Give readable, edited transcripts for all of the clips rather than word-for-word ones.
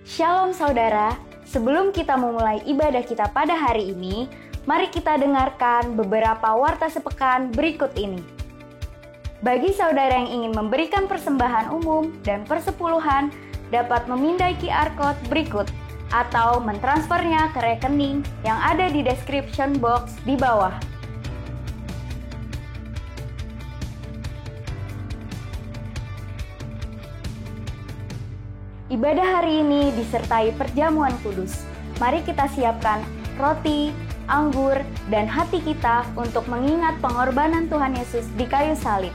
Shalom saudara, sebelum kita memulai ibadah kita pada hari ini, mari kita dengarkan beberapa warta sepekan berikut ini. Bagi saudara yang ingin memberikan persembahan umum dan persepuluhan, dapat memindai QR Code berikut atau mentransfernya ke rekening yang ada di description box di bawah. Ibadah hari ini disertai perjamuan kudus. Mari kita siapkan roti, anggur, dan hati kita untuk mengingat pengorbanan Tuhan Yesus di kayu salib.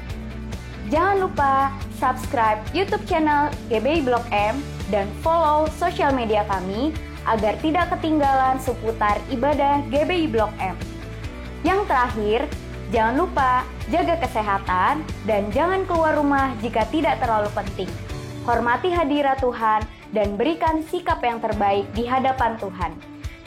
Jangan lupa subscribe YouTube channel GBI Blok M dan follow sosial media kami agar tidak ketinggalan seputar ibadah GBI Blok M. Yang terakhir, jangan lupa jaga kesehatan dan jangan keluar rumah jika tidak terlalu penting. Hormati hadirat Tuhan dan berikan sikap yang terbaik di hadapan Tuhan.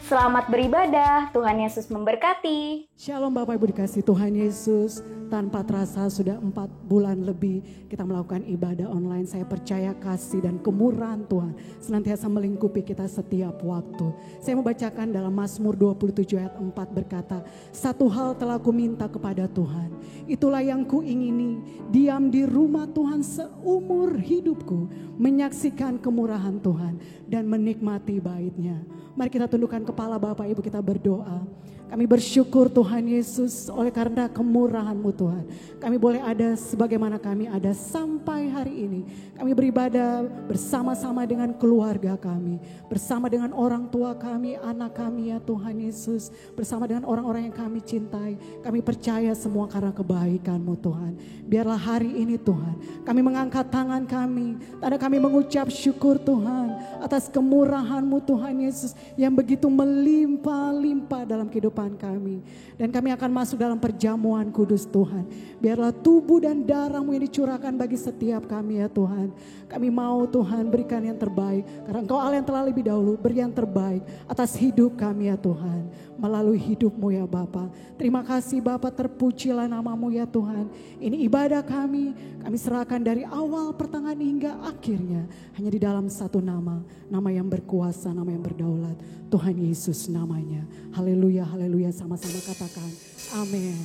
Selamat beribadah, Tuhan Yesus memberkati. Shalom Bapak Ibu dikasih Tuhan Yesus. Tanpa terasa sudah 4 bulan lebih kita melakukan ibadah online. Saya percaya kasih dan kemurahan Tuhan senantiasa melingkupi kita setiap waktu. Saya membacakan dalam Mazmur 27 ayat 4 berkata, "Satu hal telah ku minta kepada Tuhan, itulah yang ku ingini, diam di rumah Tuhan seumur hidupku, menyaksikan kemurahan Tuhan dan menikmati bait-Nya." Mari kita tundukkan kepala Bapak Ibu, kita berdoa. Kami bersyukur Tuhan Yesus oleh karena kemurahan-Mu Tuhan. Kami boleh ada sebagaimana kami ada sampai hari ini. Kami beribadah bersama-sama dengan keluarga kami. Bersama dengan orang tua kami, anak kami ya Tuhan Yesus. Bersama dengan orang-orang yang kami cintai. Kami percaya semua karena kebaikan-Mu Tuhan. Biarlah hari ini Tuhan, kami mengangkat tangan kami. Tanda kami mengucap syukur Tuhan atas kemurahan-Mu Tuhan Yesus yang begitu melimpah-limpah dalam kehidupan kami. Dan kami akan masuk dalam perjamuan kudus Tuhan. Biarlah tubuh dan darah-Mu yang dicurahkan bagi setiap kami ya Tuhan. Kami mau Tuhan berikan yang terbaik. Karena Engkau Allah yang telah lebih dahulu beri yang terbaik atas hidup kami ya Tuhan. Melalui hidup-Mu ya Bapa. Terima kasih Bapa, terpujilah nama-Mu ya Tuhan. Ini ibadah kami serahkan dari awal, pertengahan hingga akhirnya. Hanya di dalam satu nama yang berkuasa, nama yang berdaulat. Tuhan Yesus namanya. Haleluya, haleluya, sama-sama katakan amin.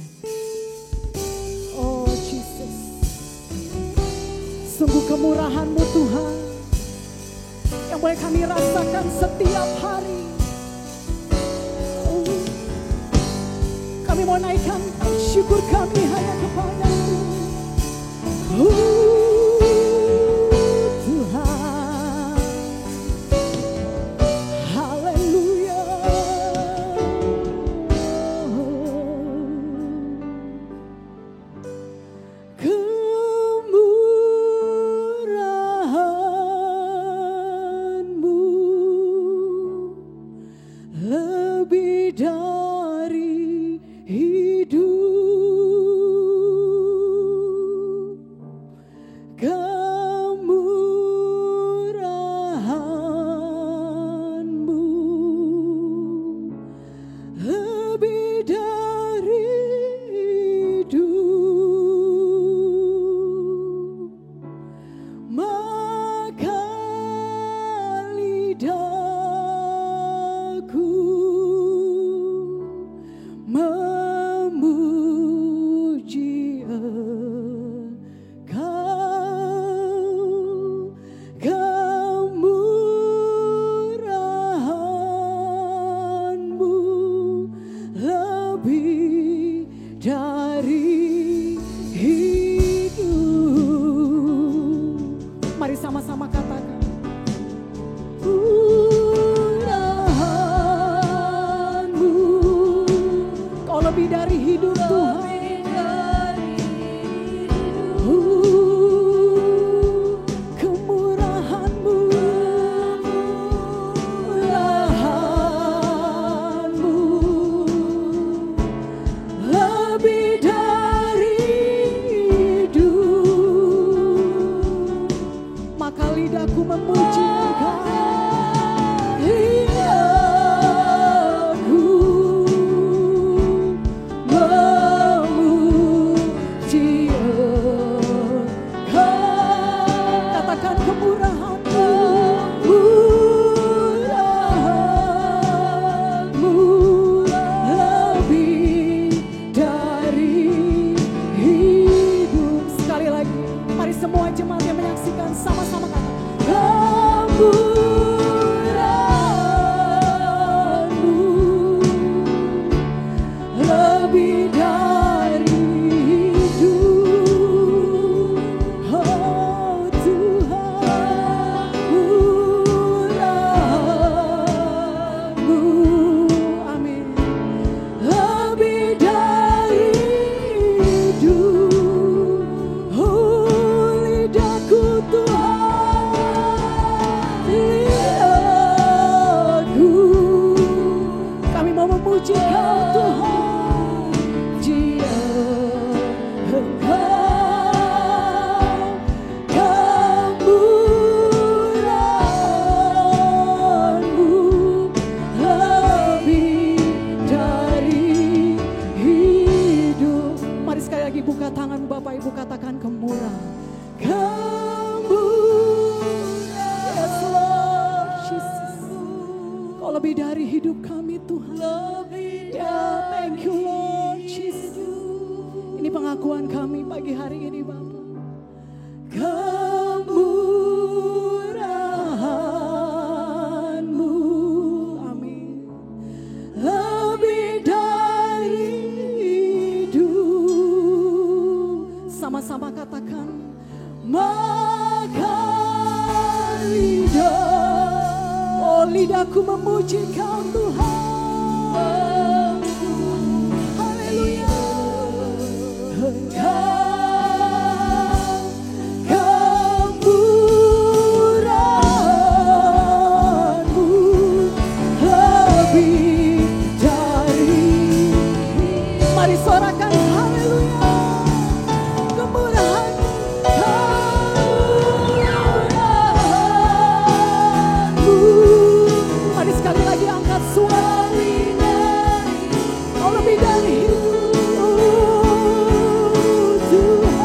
Oh Jesus, sungguh kemurahan-Mu Tuhan yang boleh kami rasakan setiap hari. Kami mau naikkan syukur kami hanya kepada-Mu. Tuhan, haleluya. Kemurahan-Mu lebih dari hidupku. katakan kemurahan. Kemurahan. Yes Lord Jesus. Kau lebih dari hidup kami Tuhan. Ya, thank you Lord Jesus. Ini pengakuan kami pagi hari ini Bapak. Kemurahan-Mu, amin. Lebih dari hidup. Sama-sama katakan, maka lidah, oh lidahku memuji Kau Tuhan. Haleluya. Mari sorakan haleluya. Kemurahan, kemurahan-Mu. Mari sekali lagi angkat suara. Kau lebih dari hidup Tuhan.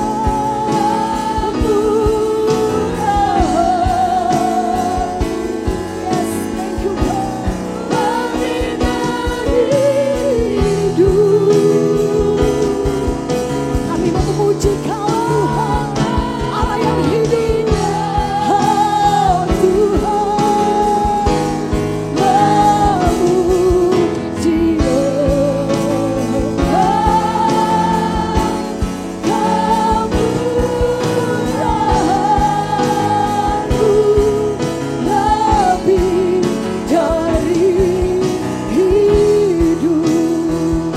Yes, thank you God. Lebih dari hidup. Kami mau memuji Kau Tuhan, Allah yang hidup. Oh Tuhan, memuji kemurahan-Mu lebih dari hidup.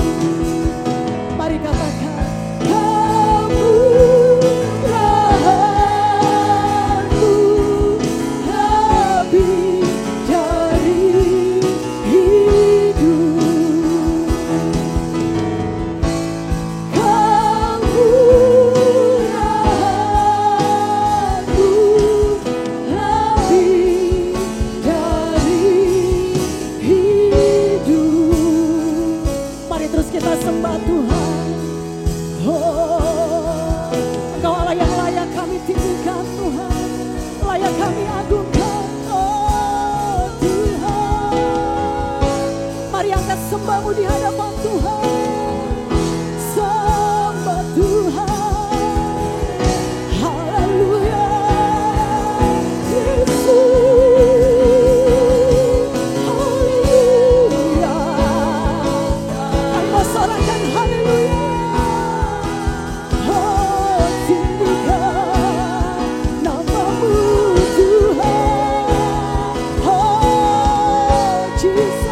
Mari katakan kemurahan-Mu lebih dari hidup. Kemurahan-Mu lebih dari hidup. Mari terus kita sembah Tuhan. Oh, Engkau Allah yang layak kami tinggikan Tuhan, layak kami agungkan. Oh Tuhan, mari angkat sembahmu di hadapan Tuhan. Sembah Tuhan, haleluya. Yesus, haleluya. Kami mau sorakan haleluya. Oh, tinggikan nama-Mu Tuhan. Oh, Jesus,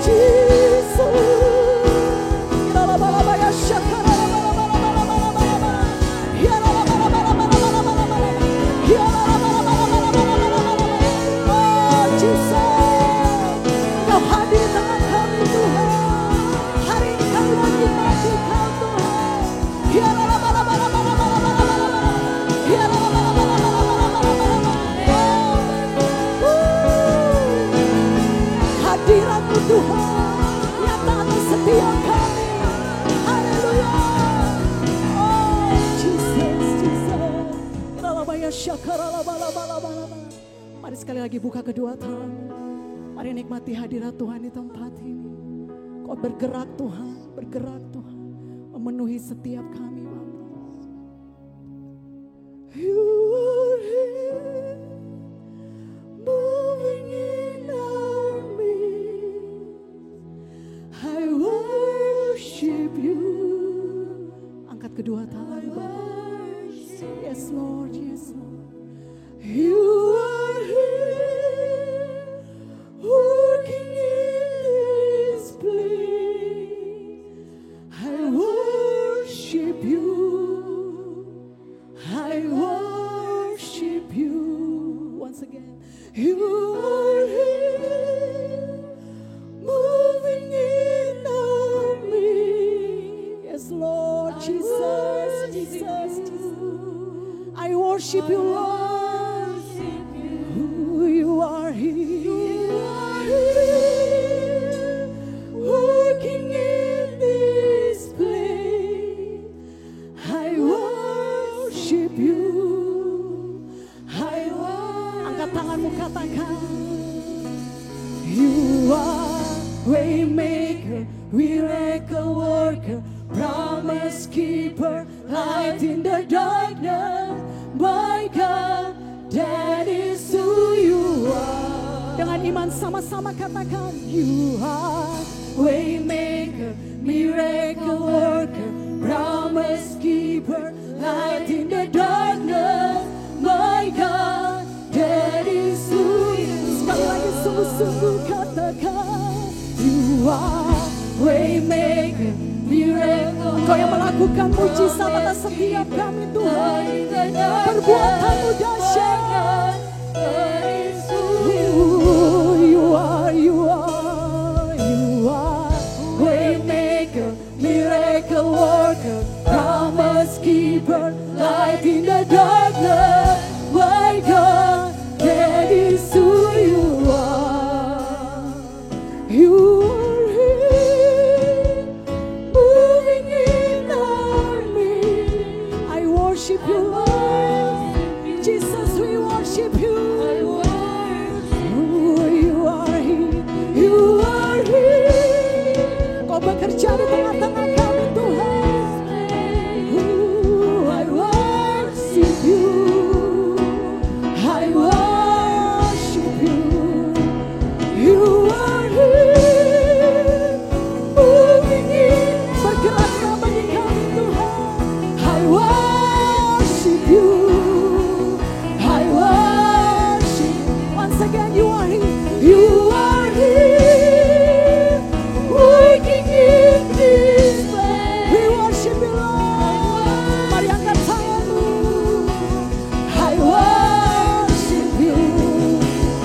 Jesus. Iralabalabaya shakaralabalabalabalaba. Iralabalabalabalaba. Iralabalabalabalaba. Oh, Jesus, Kau hadir tengah kami Tuhan. Hari ini kami mau nikmati Kau Tuhan. Iralabalabalabalaba. Iralabalabalabalaba. Hadirat-Mu Tuhan nyata atas setiap kami. Haleluya. Oh Jesus, Jesus. Iralabaya shakaralabalabalabalaba. Mari sekali lagi buka kedua tangan. Mari nikmati hadirat Tuhan di tempat ini. Kau bergerak Tuhan, bergerak Tuhan, memenuhi setiap kami Bapa. You are here, moving in our midst. I worship you. Angkat kedua tangan Bapa. Yes Lord, yes Lord. You are here, working in this place. I worship you. I worship you. Once again, you are here, moving in our midst. Yes, Lord Jesus, Jesus, Jesus. I worship you, Lord. You are here, working in this place. light in the darkness. My God, that is who you are. Dengan iman sama-sama katakan, you are waymaker, miracle worker, promise keeper, light in the darkness. My God, that is who you are. Sekali lagi sungguh-sungguh katakan, you are waymaker, miracle. Engkau yang melakukan mujizat atas setiap kami Tuhan. Perbuatanmu dahsyat. You are waymaker, miracle worker, promise keeper, light in the darkness. My God, that is who you are. You are here, moving in our midst. I worship you, Lord. Jesus, we worship you. Kau bekerja di tengah-tengah kami Tuhan. I worship you. I worship you. You are here, moving in. Bergeraklah bagi kami Tuhan. I worship you. I worship. Once again, you are here. You are here, working in this place. We worship you, Lord. Mari angkat tanganmu. I worship you.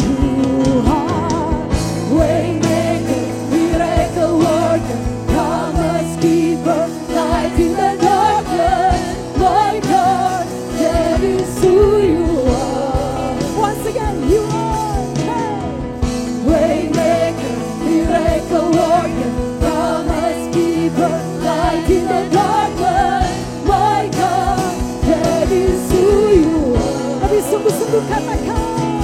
You are waymaker, miracle worker, promise keeper, light in the darkness. My God, that is who you are. Once again, you are. Waymaker, miracle worker, promise keeper, light in the darkness. My God, that is who you are. Tapi sungguh-sungguh katakan,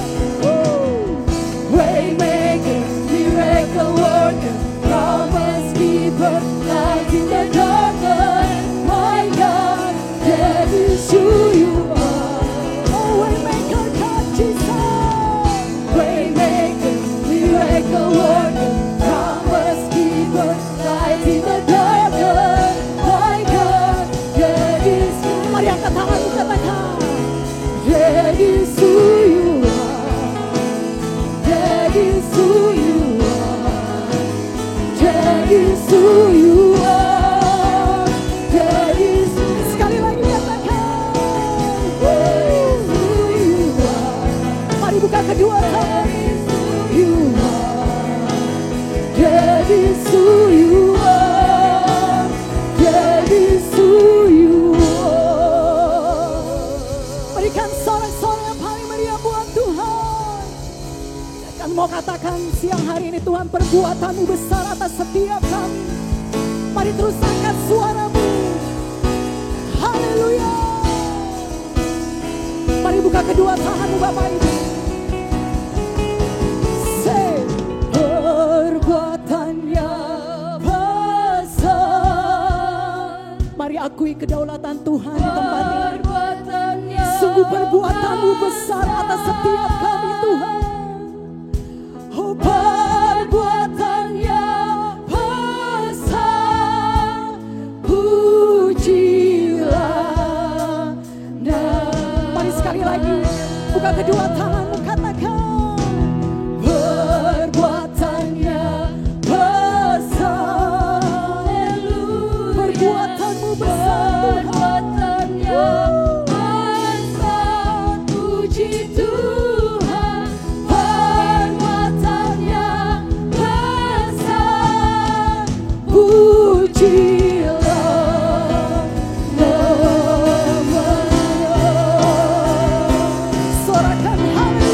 waymaker, miracle worker, promise keeper, light in the darkness. My God, that is who you are. Oh, waymaker, God, Jesus. Waymaker, miracle worker, promise keeper, light in the darkness. My God, that is who. Mari angkat tanganmu katakan, that is who you are. That is who you are. That is who you are. That is. Sekali lagi katakan, that is who you are. Mari buka kedua tangan. You are. That is who you are. That is who you are. Berikan sorak-sorak yang paling meriah buat Tuhan. Kami mau katakan siang hari ini Tuhan, perbuatanmu besar atas setiap kami. Mari terus angkat suaramu. Haleluya. Mari buka kedua tanganmu Bapak Ibu. Perbuatannya besar. Mari akui kedaulatan Tuhan di tempat ini. Sungguh perbuatanmu besar atas setiap kami Tuhan. Oh, perbuatannya besar. Pujilah. Mari sekali lagi buka kedua tanganmu katakan. Perbuatanmu besar, puji Tuhan. Perbuatannya besar, pujilah namanya. Sorakan haleluya.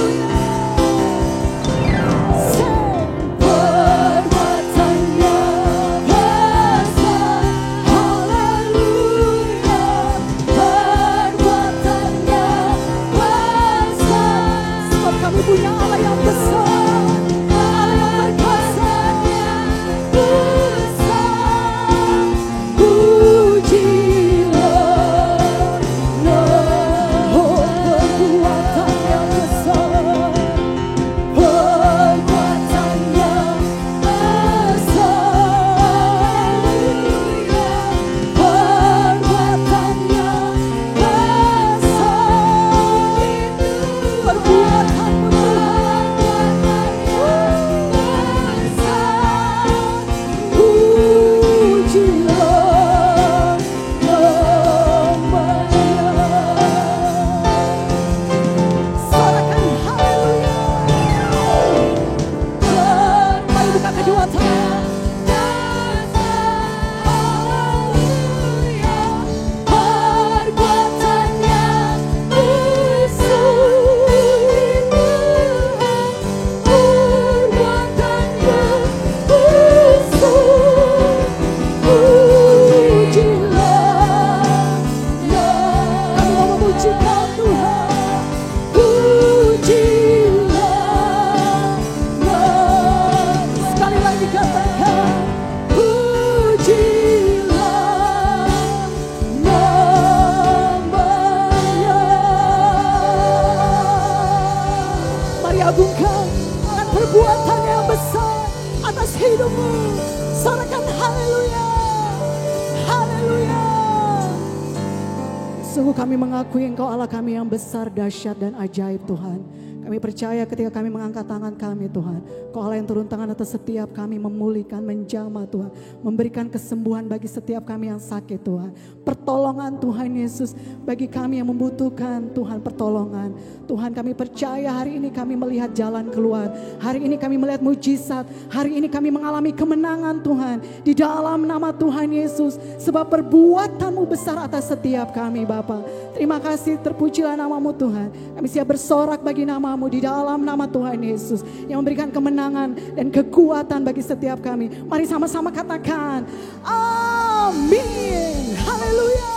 Sungguh kami mengakui Engkau Allah kami yang besar, dahsyat dan ajaib Tuhan. Kami percaya ketika kami mengangkat tangan kami Tuhan, Kau Allah yang turun tangan atas setiap kami, memulihkan, menjamah Tuhan, memberikan kesembuhan bagi setiap kami yang sakit Tuhan. Pertolongan Tuhan Yesus bagi kami yang membutuhkan Tuhan pertolongan. Tuhan kami percaya hari ini kami melihat jalan keluar. Hari ini kami melihat mujizat. Hari ini kami mengalami kemenangan Tuhan. Di dalam nama Tuhan Yesus. Sebab perbuatan-Mu besar atas setiap kami Bapa. Terima kasih, terpujilah nama-Mu Tuhan. Kami siap bersorak bagi nama-Mu di dalam nama Tuhan Yesus. Yang memberikan kemenangan dan kekuatan bagi setiap kami. Mari sama-sama katakan, amin. Haleluya.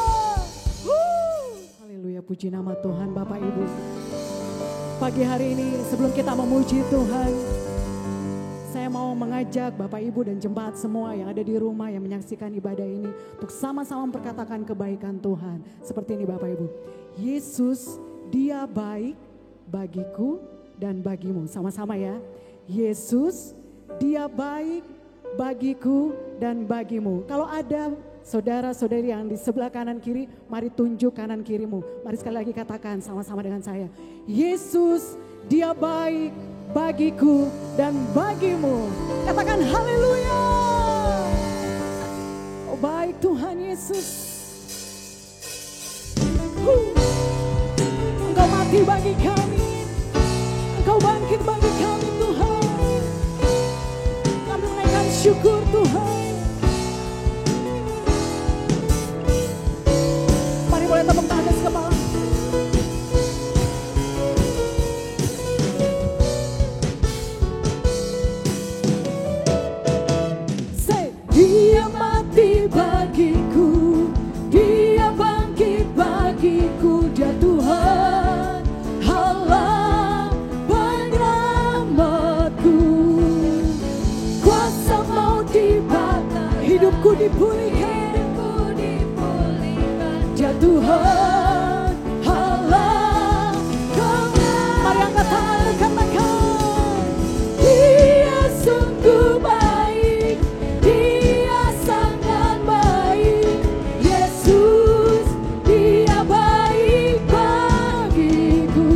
Haleluya, puji nama Tuhan Bapak Ibu. Pagi hari ini sebelum kita memuji Tuhan, saya mau mengajak Bapak Ibu dan jemaat semua yang ada di rumah yang menyaksikan ibadah ini untuk sama-sama memperkatakan kebaikan Tuhan. Seperti ini Bapak Ibu. Yesus, Dia baik bagiku dan bagimu. Sama-sama ya. Yesus, Dia baik bagiku dan bagimu. Kalau ada saudara-saudari yang di sebelah kanan kiri, mari tunjuk kanan kirimu. Mari sekali lagi katakan sama-sama dengan saya. Yesus, Dia baik bagiku dan bagimu. Katakan haleluya. Oh baik Tuhan Yesus. Engkau mati bagi kami. Engkau bangkit bagi kami Tuhan. Kami menaikkan syukur Tuhan. Mari boleh tepuk tangan atas kepala. Dia mati bagiku, Dia bangkit bagiku, Dia Tuhan Allah penyelamatku. Kuasa maut dibakar, hidupku dipulihkan, Dia Tuhan Allah. Mari angkat tanganmu katakan, Dia sungguh baik, Dia sangat baik. Yesus, Dia baik bagiku.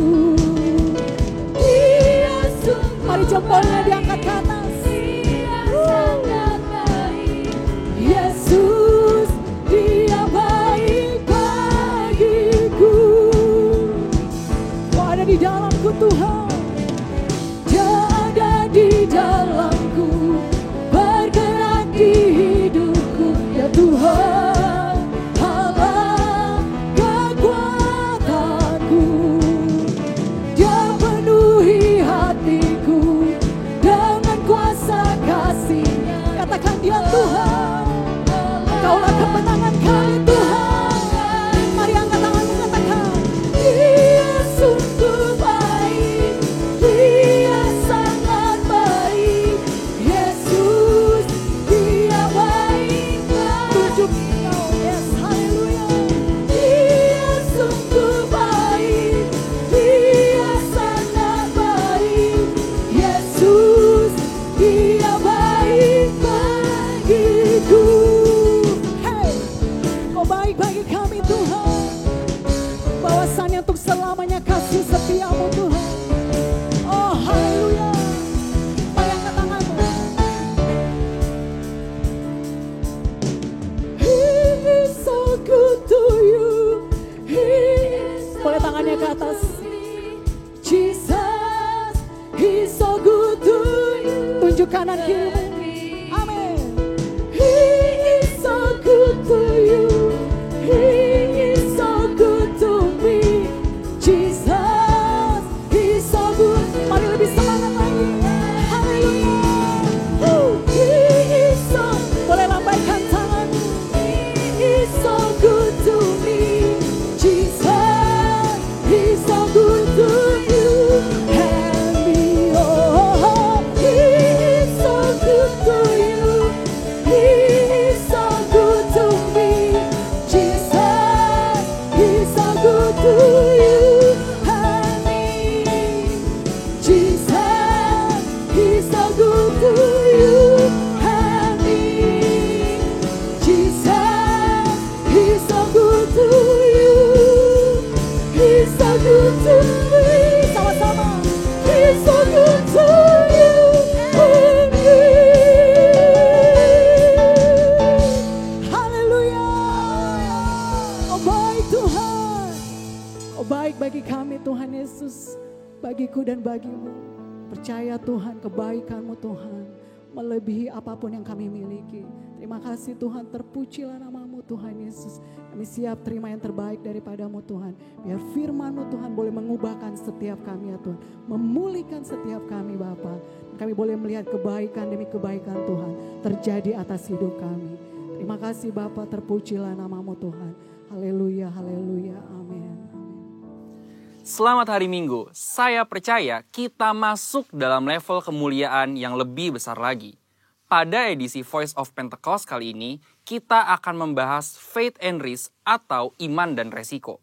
Dia sungguh, mari jempolnya diangkat ke atas. Dia sangat baik. Yesus, Dia baik bagiku. Kau ada di dalamku Tuhan. Dia ada di dalamku, bergerak di hidupku. Ya Tuhan Allah kekuatanku. Dia penuhi hatiku dengan kuasa kasih-Nya. Katakan Dia Tuhan. Kaulah kemenangan kami Tuhan. Mari angkat tanganmu katakan, Dia sungguh baik, Dia sangat baik. Yesus, Dia baik. Tunjuk Engkau, yes, haleluya. Dia sungguh baik, Dia sangat baik. Yesus, Dia baik bagiku. Hey, Kau baik bagi kami Tuhan. Bahwasannya untuk selamanya kasih setiamu Tuhan. Oh haleluya. Mari angkat tanganmu. He is so good to you. Boleh tangannya ke atas. Jesus, He is so good to you. Tunjuk kanan kirimu. Amin. He is so good to you. He is so good to me. Jesus, He is so good. Mari lebih semangat lagi. Haleluya. He is so, boleh lambaikan tangan. He is so good to me. Jesus, He is so good to you and me. Oh, He is so good. He's so good to me. Sama-sama. He's so good to you and me. Haleluya. Oh baik Tuhan. Oh baik bagi kami Tuhan Yesus. Bagiku dan bagimu. Percaya Tuhan, kebaikan-Mu Tuhan melebihi apapun yang kami miliki. Terima kasih Tuhan, terpujilah nama-Mu Tuhan Yesus. Kami siap terima yang terbaik daripada-Mu Tuhan. Biar firman-Mu Tuhan boleh mengubahkan setiap kami ya Tuhan. Memulihkan setiap kami Bapa. Kami boleh melihat kebaikan demi kebaikan Tuhan terjadi atas hidup kami. Terima kasih Bapa, terpujilah nama-Mu Tuhan. Haleluya, haleluya, amin. Selamat hari Minggu, saya percaya kita masuk dalam level kemuliaan yang lebih besar lagi. Pada edisi Voice of Pentecost kali ini, kita akan membahas faith and risk atau iman dan resiko.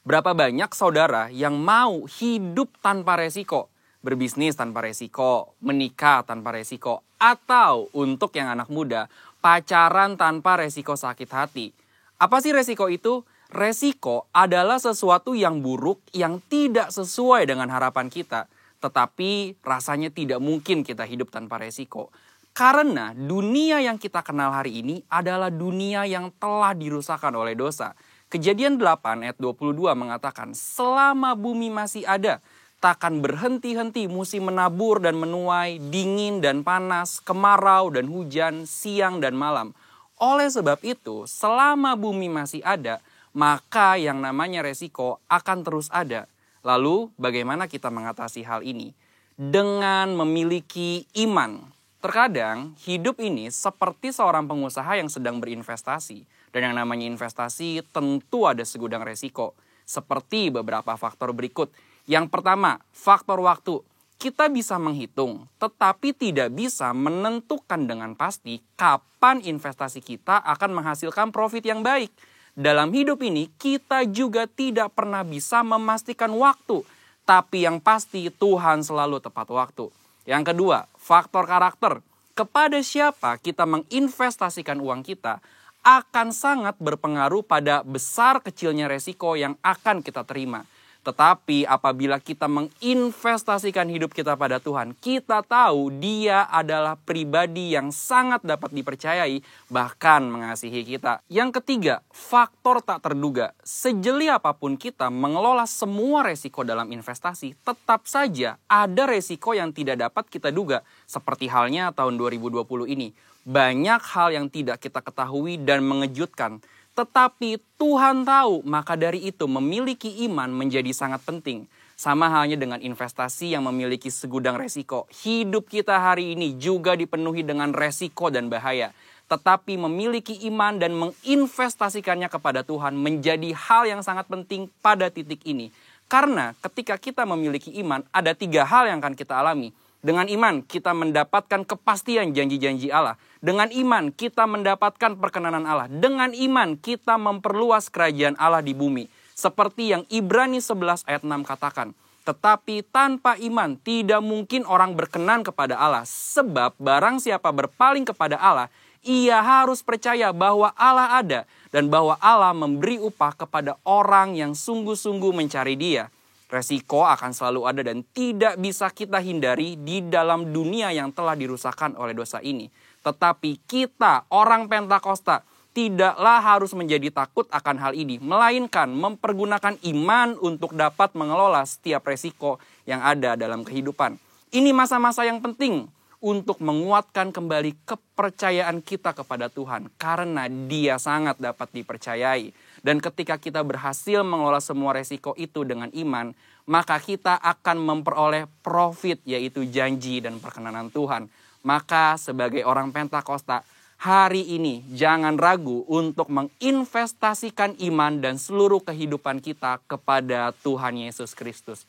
Berapa banyak saudara yang mau hidup tanpa resiko, berbisnis tanpa resiko, menikah tanpa resiko, atau untuk yang anak muda, pacaran tanpa resiko sakit hati. Apa sih resiko itu? Resiko adalah sesuatu yang buruk yang tidak sesuai dengan harapan kita. Tetapi rasanya tidak mungkin kita hidup tanpa resiko. Karena dunia yang kita kenal hari ini adalah dunia yang telah dirusakkan oleh dosa. Kejadian 8 ayat 22 mengatakan, selama bumi masih ada, takkan berhenti-henti musim menabur dan menuai, dingin dan panas, kemarau dan hujan, siang dan malam. Oleh sebab itu, selama bumi masih ada, maka yang namanya resiko akan terus ada. Lalu bagaimana kita mengatasi hal ini? Dengan memiliki iman. Terkadang hidup ini seperti seorang pengusaha yang sedang berinvestasi. Dan yang namanya investasi tentu ada segudang resiko. Seperti beberapa faktor berikut. Yang pertama, faktor waktu. Kita bisa menghitung, tetapi tidak bisa menentukan dengan pasti kapan investasi kita akan menghasilkan profit yang baik. Dalam hidup ini, kita juga tidak pernah bisa memastikan waktu. Tapi yang pasti, Tuhan selalu tepat waktu. Yang kedua, faktor karakter. Kepada siapa kita menginvestasikan uang kita, akan sangat berpengaruh pada besar kecilnya resiko yang akan kita terima. Tetapi apabila kita menginvestasikan hidup kita pada Tuhan, kita tahu Dia adalah pribadi yang sangat dapat dipercayai, bahkan mengasihi kita. Yang ketiga, faktor tak terduga. Sejeli apapun kita mengelola semua resiko dalam investasi, tetap saja ada resiko yang tidak dapat kita duga. Seperti halnya tahun 2020 ini. Banyak hal yang tidak kita ketahui dan mengejutkan. Tetapi Tuhan tahu, maka dari itu memiliki iman menjadi sangat penting. Sama halnya dengan investasi yang memiliki segudang resiko. Hidup kita hari ini juga dipenuhi dengan resiko dan bahaya. Tetapi memiliki iman dan menginvestasikannya kepada Tuhan menjadi hal yang sangat penting pada titik ini. Karena ketika kita memiliki iman, ada 3 hal yang akan kita alami. Dengan iman, kita mendapatkan kepastian janji-janji Allah. Dengan iman, kita mendapatkan perkenanan Allah. Dengan iman, kita memperluas kerajaan Allah di bumi. Seperti yang Ibrani 11 ayat 6 katakan. Tetapi tanpa iman, tidak mungkin orang berkenan kepada Allah. Sebab barang siapa berpaling kepada Allah, ia harus percaya bahwa Allah ada. Dan bahwa Allah memberi upah kepada orang yang sungguh-sungguh mencari Dia. Resiko akan selalu ada dan tidak bisa kita hindari di dalam dunia yang telah dirusakkan oleh dosa ini. Tetapi kita, orang Pentakosta, tidaklah harus menjadi takut akan hal ini. Melainkan mempergunakan iman untuk dapat mengelola setiap resiko yang ada dalam kehidupan. Ini masa-masa yang penting untuk menguatkan kembali kepercayaan kita kepada Tuhan. Karena Dia sangat dapat dipercayai. Dan ketika kita berhasil mengelola semua resiko itu dengan iman, maka kita akan memperoleh profit, yaitu janji dan perkenanan Tuhan. Maka sebagai orang Pentakosta, hari ini jangan ragu untuk menginvestasikan iman dan seluruh kehidupan kita kepada Tuhan Yesus Kristus.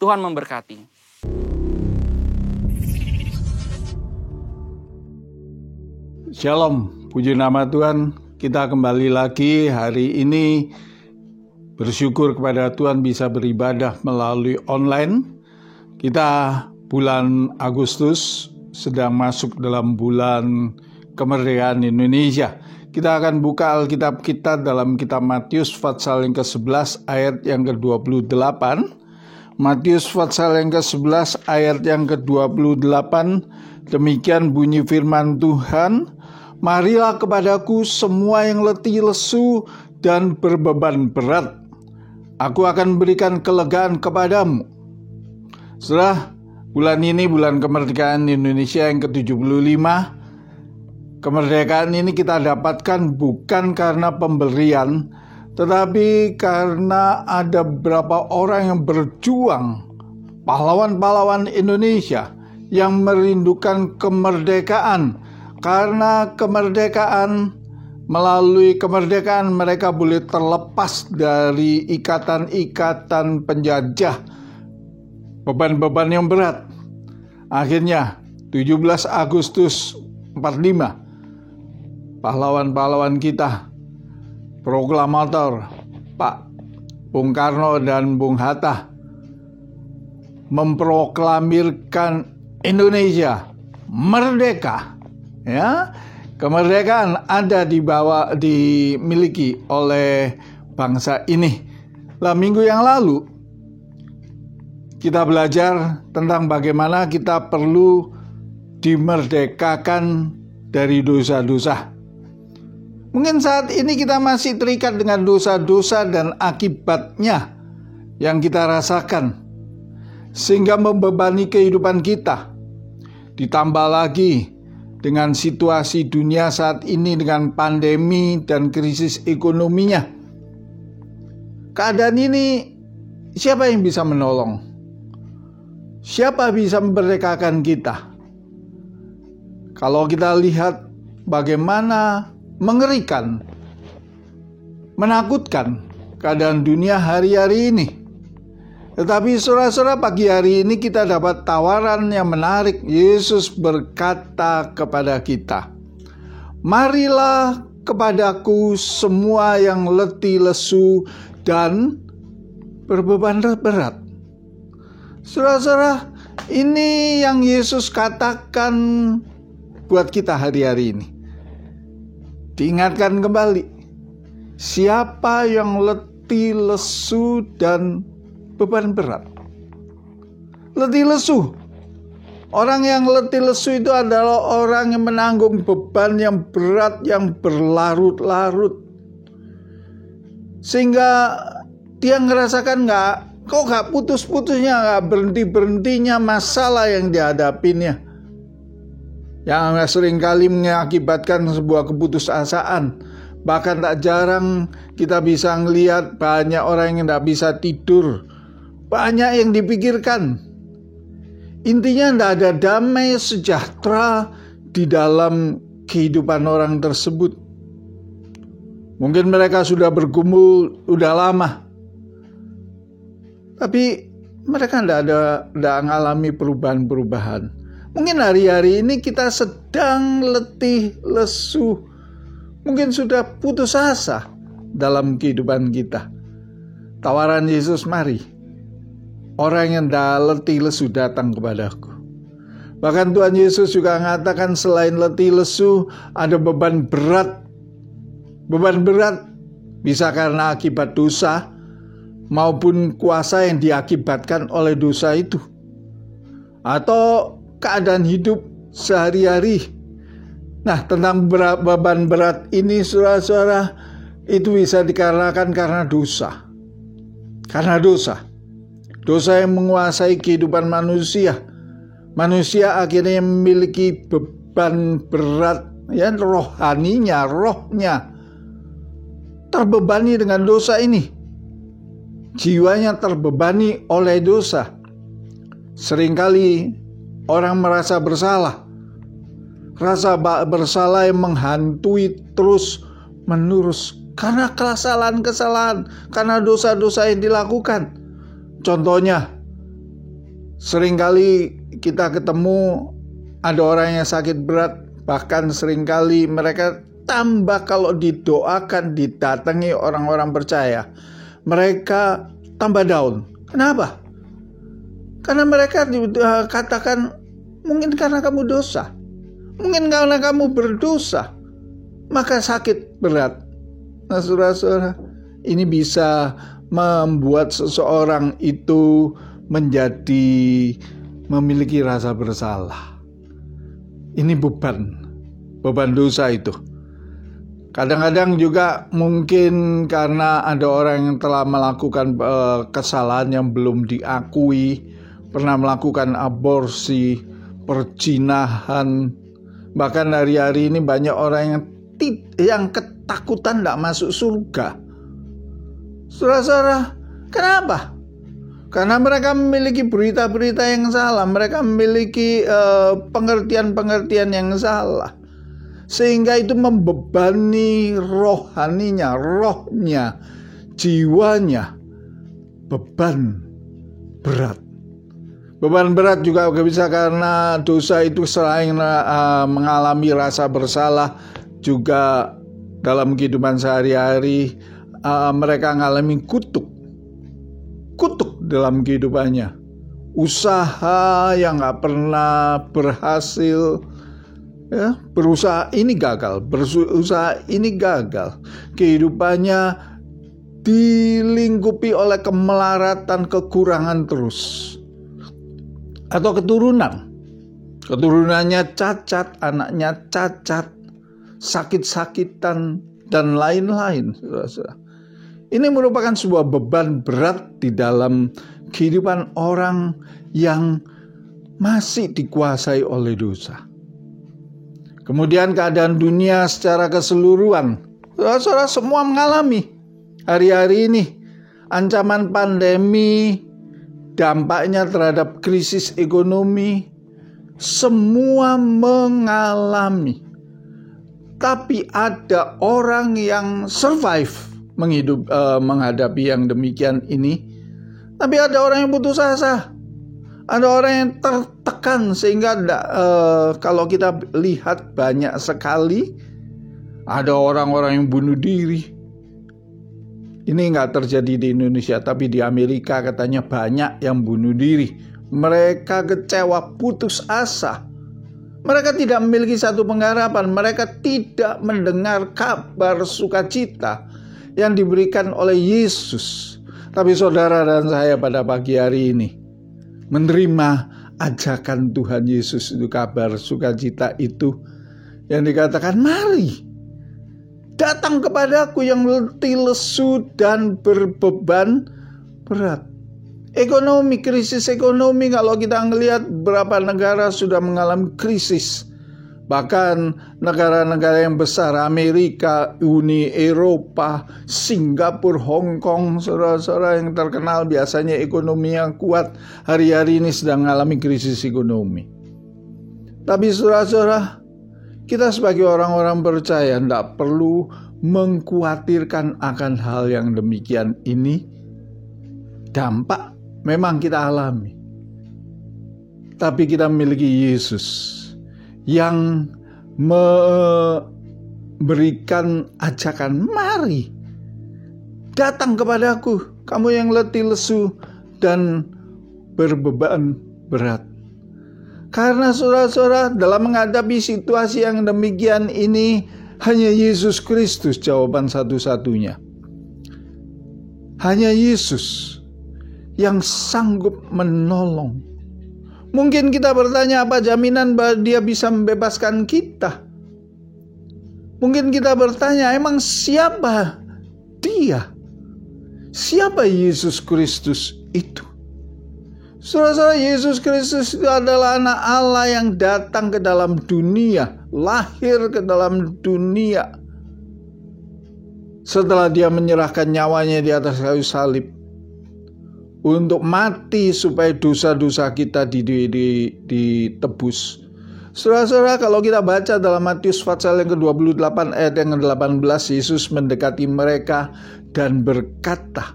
Tuhan memberkati. Shalom, puji nama Tuhan. Kita kembali lagi hari ini bersyukur kepada Tuhan bisa beribadah melalui online. Kita bulan Agustus sedang masuk dalam bulan kemerdekaan Indonesia. Kita akan buka Alkitab kita dalam kitab Matius pasal yang ke-11 ayat yang ke-28. Matius pasal yang ke-11 ayat yang ke-28. Demikian bunyi firman Tuhan. Marilah kepadaku semua yang letih lesu dan berbeban berat. Aku akan berikan kelegaan kepadamu. Setelah bulan ini bulan kemerdekaan Indonesia yang ke-75. Kemerdekaan ini kita dapatkan bukan karena pemberian, tetapi karena ada beberapa orang yang berjuang, pahlawan-pahlawan Indonesia yang merindukan kemerdekaan. Karena kemerdekaan, melalui kemerdekaan mereka boleh terlepas dari ikatan-ikatan penjajah, beban-beban yang berat. Akhirnya 17 Agustus 45, pahlawan-pahlawan kita, proklamator Pak Bung Karno dan Bung Hatta memproklamirkan Indonesia merdeka. Ya, kemerdekaan ada dimiliki oleh bangsa ini. Lah, minggu yang lalu kita belajar tentang bagaimana kita perlu dimerdekakan dari dosa-dosa. Mungkin saat ini kita masih terikat dengan dosa-dosa dan akibatnya yang kita rasakan, sehingga membebani kehidupan kita. Ditambah lagi dengan situasi dunia saat ini dengan pandemi dan krisis ekonominya. Keadaan ini, siapa yang bisa menolong? Siapa bisa memerdekakan kita? Kalau kita lihat bagaimana mengerikan, menakutkan keadaan dunia hari-hari ini. Tetapi saudara-saudara, pagi hari ini kita dapat tawaran yang menarik. Yesus berkata kepada kita, marilah kepadaku semua yang letih lesu dan berbeban berat. Saudara-saudara, ini yang Yesus katakan buat kita hari-hari ini. Diingatkan kembali, siapa yang letih lesu dan beban berat. Letih lesu. Orang yang letih lesu itu adalah orang yang menanggung beban yang berat, yang berlarut-larut. Sehingga dia ngerasakan kok gak putus-putusnya, gak berhenti-berhentinya masalah yang dihadapinya. Yang seringkali mengakibatkan sebuah keputusasaan. Bahkan tak jarang kita bisa melihat banyak orang yang tidak bisa tidur. Banyak yang dipikirkan. Intinya tidak ada damai sejahtera di dalam kehidupan orang tersebut. Mungkin mereka sudah bergumul sudah lama, tapi mereka tidak mengalami perubahan-perubahan. Mungkin hari-hari ini kita sedang letih, lesu. Mungkin sudah putus asa dalam kehidupan kita. Tawaran Yesus, mari. Orang yang letih, lesu datang kepadaku. Bahkan Tuhan Yesus juga mengatakan selain letih, lesu, ada beban berat. Beban berat bisa karena akibat dosa maupun kuasa yang diakibatkan oleh dosa itu. Atau keadaan hidup sehari-hari. Nah, tentang beban berat ini, saudara-saudara, itu bisa dikarenakan karena dosa. Karena dosa. Dosa yang menguasai kehidupan manusia. Manusia akhirnya memiliki beban berat, ya, rohaninya, rohnya terbebani dengan dosa ini. Jiwanya terbebani oleh dosa. Seringkali orang merasa bersalah. Rasa bersalah yang menghantui terus menerus karena kesalahan-kesalahan, karena dosa-dosa yang dilakukan. Contohnya, seringkali kita ketemu ada orang yang sakit berat, bahkan seringkali mereka tambah kalau didoakan, didatangi orang-orang percaya, mereka tambah down. Kenapa? Karena mereka katakan, mungkin karena kamu dosa. Mungkin karena kamu berdosa. maka sakit berat. Nah, saudara-saudara, ini bisa membuat seseorang itu memiliki rasa bersalah. Ini beban dosa itu. Kadang-kadang juga mungkin karena ada orang yang telah melakukan kesalahan yang belum diakui, pernah melakukan aborsi, perzinahan. Bahkan hari-hari ini banyak orang yang ketakutan tidak masuk surga. Saudara-saudara, kenapa? Karena mereka memiliki berita-berita yang salah, mereka memiliki pengertian-pengertian yang salah. Sehingga itu membebani rohaninya, rohnya, jiwanya. Beban berat. Beban berat juga bisa karena dosa itu selain mengalami rasa bersalah, juga dalam kehidupan sehari-hari mereka mengalami kutuk dalam kehidupannya. Usaha yang gak pernah berhasil, ya, berusaha ini gagal, kehidupannya dilingkupi oleh kemelaratan, kekurangan terus, atau keturunannya cacat, anaknya cacat, sakit-sakitan, dan lain-lain. Ini merupakan sebuah beban berat di dalam kehidupan orang yang masih dikuasai oleh dosa. Kemudian keadaan dunia secara keseluruhan, saudara semua mengalami hari-hari ini ancaman pandemi, dampaknya terhadap krisis ekonomi, semua mengalami. Tapi ada orang yang survive menghadapi yang demikian ini. Tapi ada orang yang putus asa. Ada orang yang tertekan sehingga kalau kita lihat banyak sekali ada orang-orang yang bunuh diri. Ini nggak terjadi di Indonesia, tapi di Amerika katanya banyak yang bunuh diri. Mereka kecewa, putus asa. Mereka tidak memiliki satu pengharapan. Mereka tidak mendengar kabar sukacita yang diberikan oleh Yesus. Tapi saudara dan saya pada pagi hari ini menerima ajakan Tuhan Yesus itu, kabar sukacita itu yang dikatakan, mari datang kepadaku yang letih, lesu, dan berbeban berat. Ekonomi, krisis ekonomi, kalau kita melihat beberapa negara sudah mengalami krisis. Bahkan negara-negara yang besar, Amerika, Uni Eropa, Singapura, Hong Kong, saudara-saudara yang terkenal biasanya ekonomi yang kuat, hari-hari ini sedang mengalami krisis ekonomi. Tapi saudara-saudara, kita sebagai orang-orang percaya tidak perlu mengkhawatirkan akan hal yang demikian ini. Dampak memang kita alami. Tapi kita memiliki Yesus yang memberikan ajakan, mari datang kepadaku, kamu yang letih, lesu, dan berbeban berat. Karena saudara-saudara, dalam menghadapi situasi yang demikian ini, hanya Yesus Kristus jawaban satu-satunya. Hanya Yesus yang sanggup menolong. Mungkin kita bertanya, apa jaminan bahwa Dia bisa membebaskan kita? Mungkin kita bertanya, emang siapa Dia? Siapa Yesus Kristus itu? Saudara-saudara, Yesus Kristus itu adalah anak Allah yang datang ke dalam dunia, lahir ke dalam dunia. Setelah Dia menyerahkan nyawanya di atas kayu salib untuk mati supaya dosa-dosa kita ditebus. Saudara-saudara, kalau kita baca dalam Matius pasal yang ke-28 ayat yang ke-18, Yesus mendekati mereka dan berkata,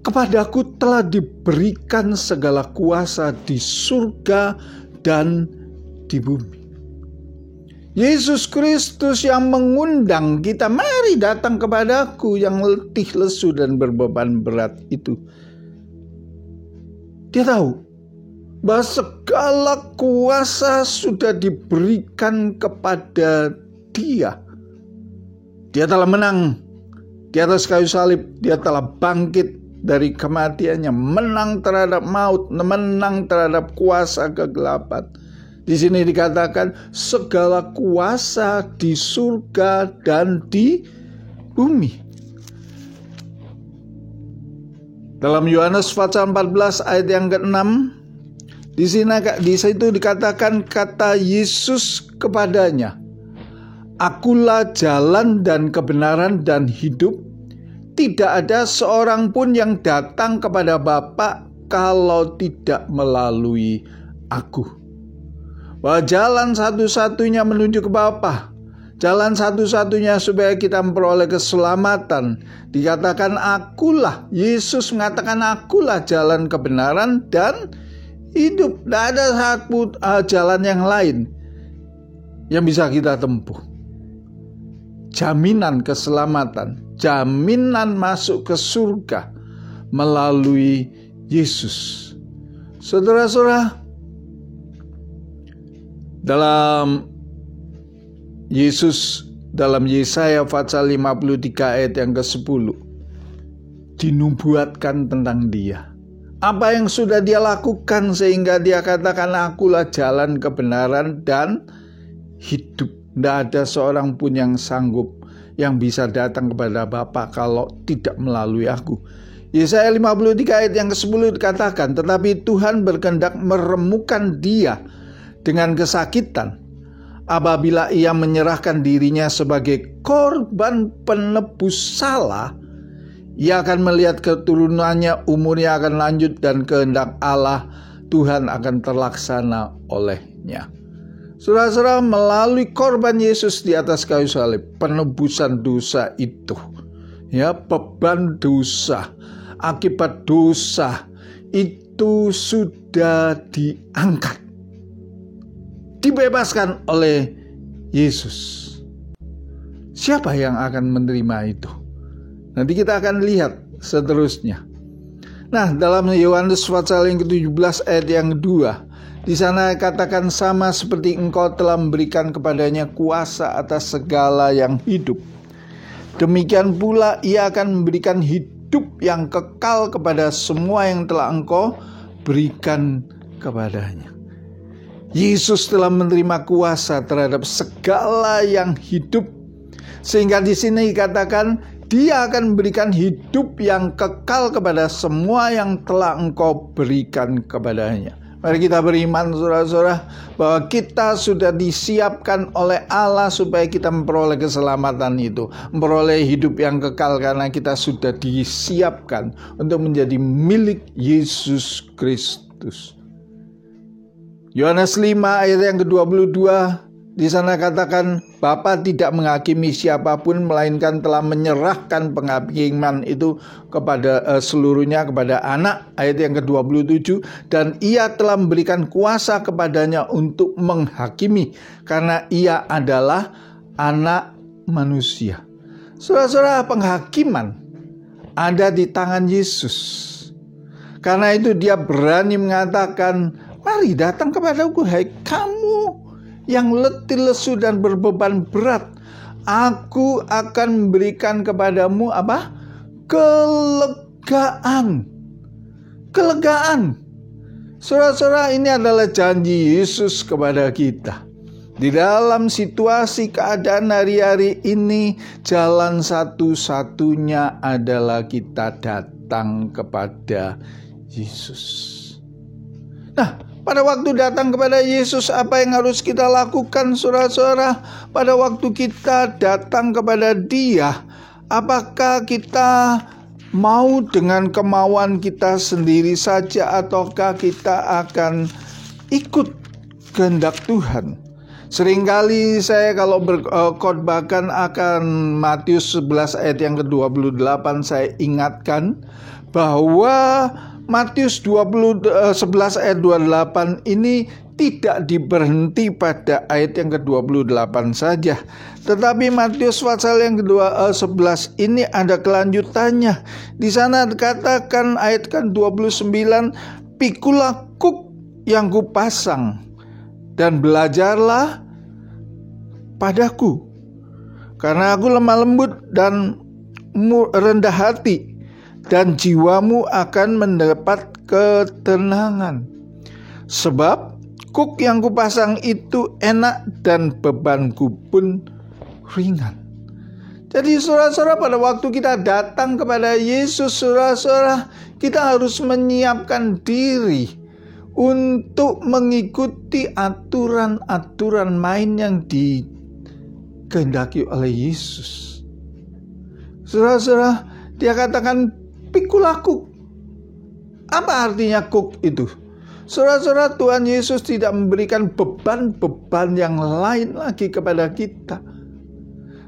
kepadaku telah diberikan segala kuasa di surga dan di bumi. Yesus Kristus yang mengundang kita, mari datang kepadaku yang letih, lesu, dan berbeban berat itu. Dia tahu bahwa segala kuasa sudah diberikan kepada Dia. Dia telah menang di atas kayu salib. Dia telah bangkit dari kematiannya, menang terhadap maut, menang terhadap kuasa kegelapan. Di sini dikatakan segala kuasa di surga dan di bumi. Dalam Yohanes pasal 14 ayat yang ke-6, di situ dikatakan kata Yesus kepadanya, "Akulah jalan dan kebenaran dan hidup. Tidak ada seorang pun yang datang kepada Bapa kalau tidak melalui Aku." Bahwa jalan satu-satunya menuju ke Bapa, jalan satu-satunya supaya kita memperoleh keselamatan, dikatakan akulah. Yesus mengatakan akulah jalan kebenaran dan hidup. Tidak ada satu jalan yang lain yang bisa kita tempuh. Jaminan keselamatan, jaminan masuk ke surga melalui Yesus. Saudara-saudara, dalam Yesus dalam Yesaya pasal 53 ayat yang ke-10 dinubuatkan tentang Dia. Apa yang sudah Dia lakukan sehingga Dia katakan akulah jalan kebenaran dan hidup. Tidak ada seorang pun yang sanggup yang bisa datang kepada Bapa kalau tidak melalui Aku. Yesaya 53 ayat yang ke-10 dikatakan, tetapi Tuhan berkehendak meremukkan dia dengan kesakitan apabila ia menyerahkan dirinya sebagai korban penebus salah. Ia akan melihat keturunannya, umurnya akan lanjut dan kehendak Allah Tuhan akan terlaksana olehnya. Saudara-saudara, melalui korban Yesus di atas kayu salib, penebusan dosa itu, beban dosa, akibat dosa itu sudah diangkat, dibebaskan oleh Yesus. Siapa yang akan menerima itu? Nanti kita akan lihat seterusnya. Nah, dalam Yohanes pasal yang ke-17 ayat yang kedua, di sana katakan sama seperti engkau telah memberikan kepadanya kuasa atas segala yang hidup. Demikian pula ia akan memberikan hidup yang kekal kepada semua yang telah engkau berikan kepadanya. Yesus telah menerima kuasa terhadap segala yang hidup. Sehingga di sini dikatakan Dia akan memberikan hidup yang kekal kepada semua yang telah engkau berikan kepadanya. Mari kita beriman, saudara-saudara, bahwa kita sudah disiapkan oleh Allah supaya kita memperoleh keselamatan itu, memperoleh hidup yang kekal, karena kita sudah disiapkan untuk menjadi milik Yesus Kristus. Yohanes 5 ayat yang ke-22, di sana katakan Bapa tidak menghakimi siapapun, melainkan telah menyerahkan penghakiman itu kepada seluruhnya kepada Anak, ayat yang ke-27, dan Ia telah memberikan kuasa kepadanya untuk menghakimi, karena Ia adalah Anak manusia. Saudara-saudara, penghakiman ada di tangan Yesus. Karena itu Dia berani mengatakan, mari datang kepadaku, hai kamu yang letih, lesu, dan berbeban berat. Aku akan memberikan kepadamu apa? Kelegaan. Kelegaan. Saudara-saudara, ini adalah janji Yesus kepada kita. Di dalam situasi keadaan hari-hari ini, jalan satu-satunya adalah kita datang kepada Yesus. Nah, pada waktu datang kepada Yesus, apa yang harus kita lakukan, saudara-saudara? Pada waktu kita datang kepada Dia, apakah kita mau dengan kemauan kita sendiri saja, ataukah kita akan ikut kehendak Tuhan? Seringkali saya kalau berkhotbahkan akan Matius 11 ayat yang ke-28, saya ingatkan bahwa Matius 11 ayat 28 ini tidak diberhenti pada ayat yang ke-28 saja. Tetapi Matius pasal yang ke-11 ini ada kelanjutannya. Di sana dikatakan ayat ke-29, pikulah kuk yang kupasang dan belajarlah padaku. Karena aku lemah lembut dan rendah hati, dan jiwamu akan mendapat ketenangan. Sebab kuk yang kupasang itu enak dan bebanku pun ringan. Jadi saudara-saudara, pada waktu kita datang kepada Yesus, saudara-saudara, kita harus menyiapkan diri untuk mengikuti aturan-aturan main yang dikehendaki oleh Yesus. Saudara-saudara, dia katakan pikul aku. Apa artinya kuk itu? Saudara-saudara, Tuhan Yesus tidak memberikan beban-beban yang lain lagi kepada kita.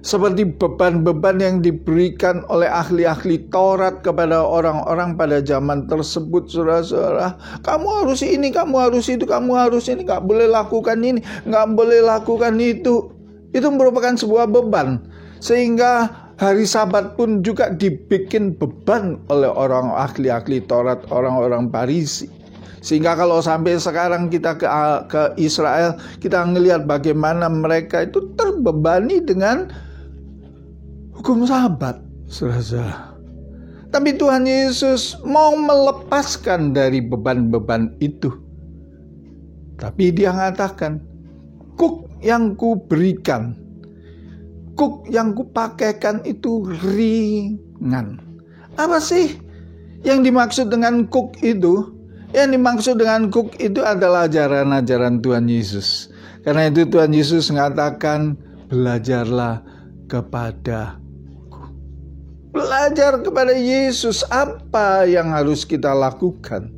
Seperti beban-beban yang diberikan oleh ahli-ahli Taurat kepada orang-orang pada zaman tersebut, saudara-saudara. Kamu harus ini, kamu harus itu, kamu harus ini, gak boleh lakukan ini, gak boleh lakukan itu. Itu merupakan sebuah beban. Sehingga hari Sabat pun juga dibikin beban oleh orang ahli-ahli Taurat, orang-orang Farisi. Sehingga kalau sampai sekarang kita ke Israel, kita ngelihat bagaimana mereka itu terbebani dengan hukum Sabat, saudara. Tapi Tuhan Yesus mau melepaskan dari beban-beban itu. Tapi dia mengatakan, kuk yang kuberikan, kuk yang kupakaikan itu ringan. Apa sih yang dimaksud dengan kuk itu? Yang dimaksud dengan kuk itu adalah ajaran-ajaran Tuhan Yesus. Karena itu Tuhan Yesus mengatakan, belajarlah kepada belajar kepada Yesus. Apa yang harus kita lakukan?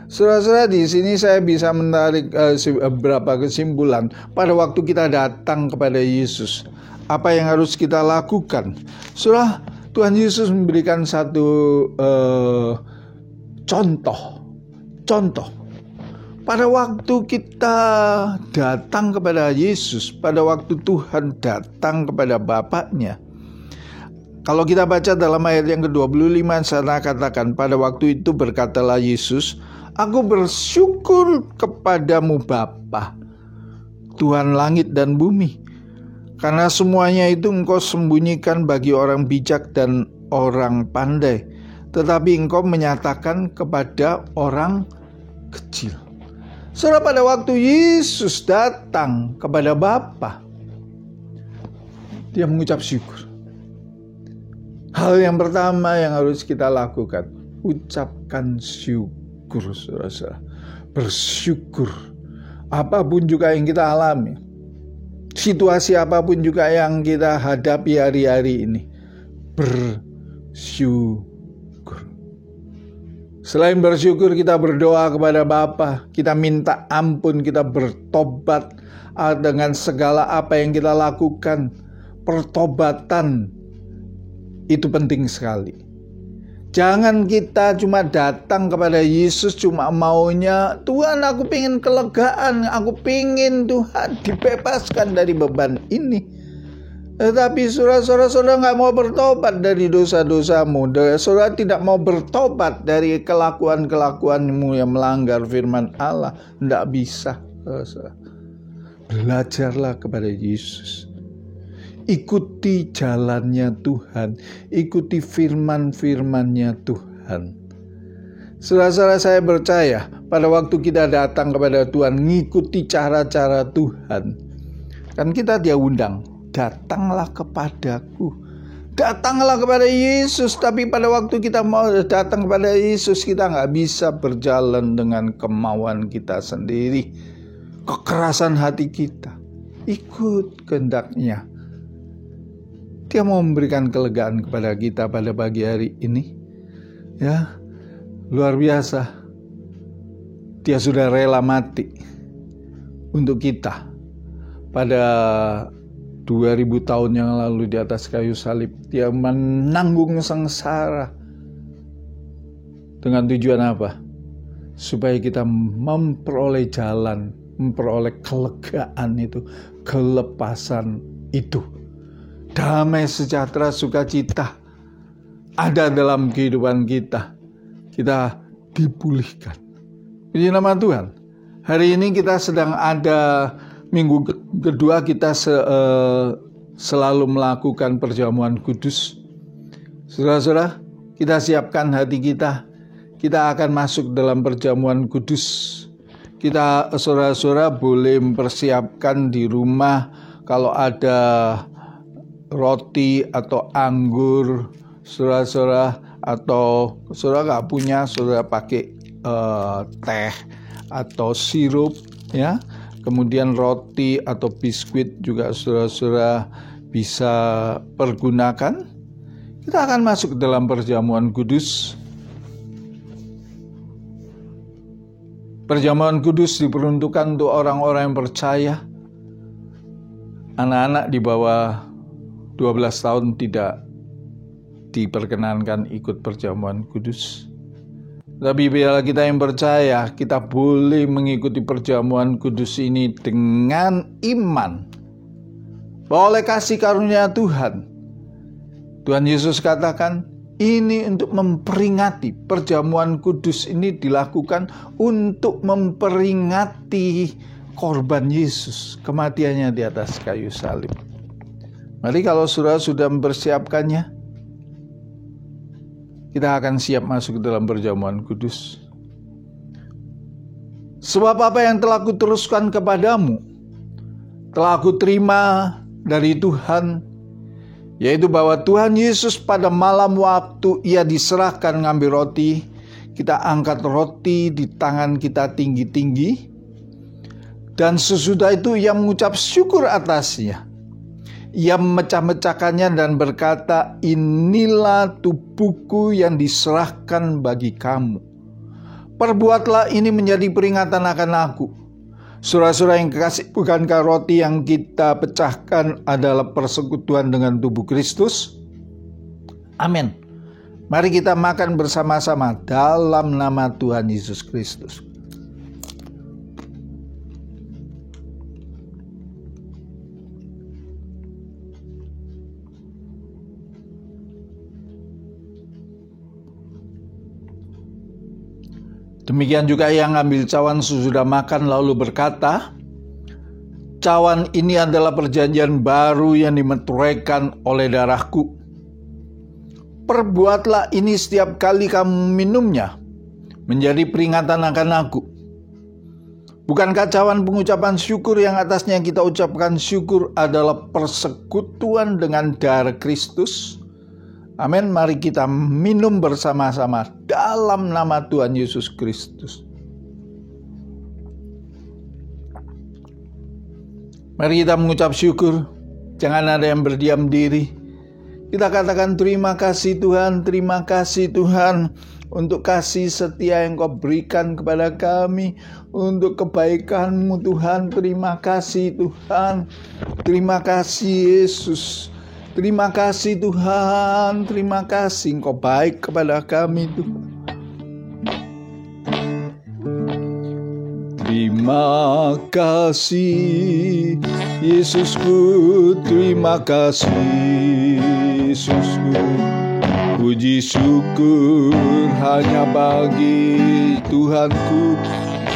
Saudara-saudara, di sini saya bisa menarik beberapa kesimpulan. Pada waktu kita datang kepada Yesus, apa yang harus kita lakukan? Saudara, Tuhan Yesus memberikan satu contoh. Pada waktu kita datang kepada Yesus, pada waktu Tuhan datang kepada Bapaknya, kalau kita baca dalam ayat yang ke-25, sana katakan, pada waktu itu berkatalah Yesus, aku bersyukur kepadamu Bapa, Tuhan langit dan bumi, karena semuanya itu engkau sembunyikan bagi orang bijak dan orang pandai, tetapi engkau menyatakan kepada orang kecil. Saudara, pada waktu Yesus datang kepada Bapa, dia mengucap syukur. Hal yang pertama yang harus kita lakukan, ucapkan syukur, saudara-saudara. Bersyukur. Apapun juga yang kita alami, situasi apapun juga yang kita hadapi hari-hari ini, bersyukur. Selain bersyukur, kita berdoa kepada Bapa, kita minta ampun, kita bertobat dengan segala apa yang kita lakukan. Pertobatan itu penting sekali. Jangan kita cuma datang kepada Yesus cuma maunya, Tuhan aku pengen kelegaan, aku pengen Tuhan dibebaskan dari beban ini. Tetapi saudara gak mau bertobat dari dosa-dosamu. Saudara tidak mau bertobat dari kelakuan-kelakuanmu yang melanggar firman Allah. Tidak bisa. Belajarlah kepada Yesus. Ikuti jalannya Tuhan, ikuti firman-firmannya Tuhan. Saudara-saudara, saya percaya pada waktu kita datang kepada Tuhan, ngikuti cara-cara Tuhan, kan kita dia undang, datanglah kepadaku, datanglah kepada Yesus. Tapi pada waktu kita mau datang kepada Yesus, kita gak bisa berjalan dengan kemauan kita sendiri, kekerasan hati kita. Ikut kehendaknya. Dia mau memberikan kelegaan kepada kita pada pagi hari ini. Ya, luar biasa. Dia sudah rela mati untuk kita. Pada 2000 tahun yang lalu di atas kayu salib, dia menanggung sengsara. Dengan tujuan apa? Supaya kita memperoleh jalan, memperoleh kelegaan itu, kelepasan itu. Damai, sejahtera, sukacita ada dalam kehidupan kita. Kita dipulihkan. Puji nama Tuhan. Hari ini kita sedang ada minggu kedua kita selalu melakukan perjamuan kudus. Saudara-saudara, kita siapkan hati kita. Kita akan masuk dalam perjamuan kudus. Kita, saudara-saudara, boleh mempersiapkan di rumah kalau ada roti atau anggur, saudara-saudara, atau saudara nggak punya, saudara pakai teh atau sirup, ya. Kemudian roti atau biskuit juga saudara-saudara bisa pergunakan. Kita akan masuk ke dalam perjamuan kudus. Perjamuan kudus diperuntukkan untuk orang-orang yang percaya. Anak-anak di bawah 12 tahun tidak diperkenankan ikut perjamuan kudus. Tapi bila kita yang percaya, kita boleh mengikuti perjamuan kudus ini dengan iman. Bahwa oleh kasih karunia Tuhan, Tuhan Yesus katakan, ini untuk memperingati, perjamuan kudus ini dilakukan untuk memperingati korban Yesus, kematiannya di atas kayu salib. Mari kalau saudara sudah mempersiapkannya, kita akan siap masuk ke dalam perjamuan kudus. Sebab apa yang telah kuteruskan kepadamu, telah aku terima dari Tuhan, yaitu bahwa Tuhan Yesus pada malam waktu ia diserahkan mengambil roti, kita angkat roti di tangan kita tinggi-tinggi, dan sesudah itu ia mengucap syukur atasnya. Ia memecah-mecahkannya dan berkata, inilah tubuhku yang diserahkan bagi kamu. Perbuatlah ini menjadi peringatan akan aku. Saudara-saudara yang kekasih, bukankah roti yang kita pecahkan adalah persekutuan dengan tubuh Kristus? Amin. Mari kita makan bersama-sama dalam nama Tuhan Yesus Kristus. Demikian juga yang ambil cawan sesudah makan lalu berkata, cawan ini adalah perjanjian baru yang dimeteraikan oleh darahku. Perbuatlah ini setiap kali kamu minumnya, menjadi peringatan akan aku. Bukankah cawan pengucapan syukur yang atasnya kita ucapkan syukur adalah persekutuan dengan darah Kristus? Amin. Mari kita minum bersama-sama dalam nama Tuhan Yesus Kristus. Mari kita mengucap syukur. Jangan ada yang berdiam diri. Kita katakan terima kasih Tuhan, terima kasih Tuhan untuk kasih setia yang Kau berikan kepada kami, untuk kebaikan-Mu Tuhan. Terima kasih Tuhan. Terima kasih Yesus. Terima kasih Tuhan, terima kasih Engkau baik kepada kami Tuhan. Terima kasih Yesusku, terima kasih Yesusku. Puji syukur hanya bagi Tuhanku.